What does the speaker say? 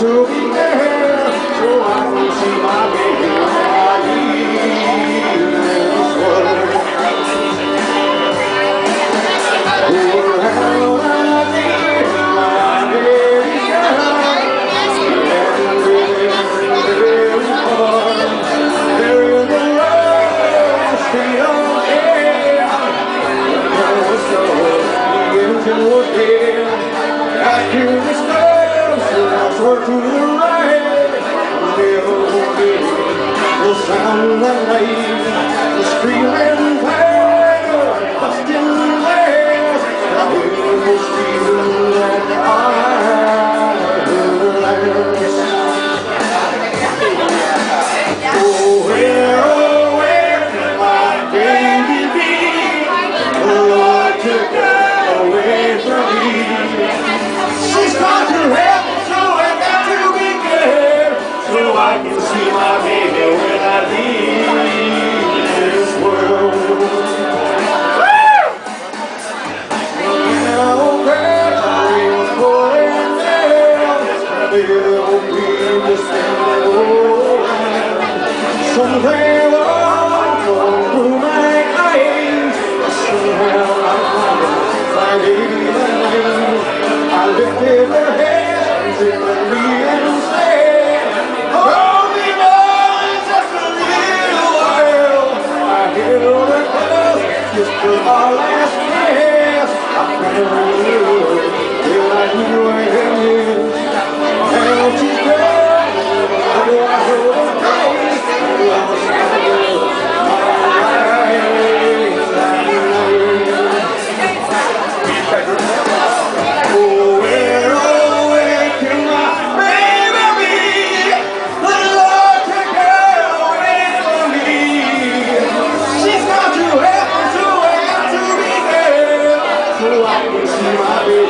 to be there, so I can see my baby when I leave this world. Oh, how I need my baby girl, and very far, there is a love freedom air, the soul begin to appear. I hear the stars soar to the right, never forget the sound that night, the screaming fire, busting glass. I hear the screaming that I heard last. Oh, where can my baby be? The Lord took her away from me. She's gone to heaven, so I got to be there, so I can see my baby when I leave this world. Now, Granny was pouring down, little people standing around. Somewhere along through my eyes, somehow I found my baby's name. I lifted her hands in the and said, hold me on just a little while. I held her close just for our last kiss. I found you till I knew I had you. Now she's gone, oh, I heard her face. I can see my baby.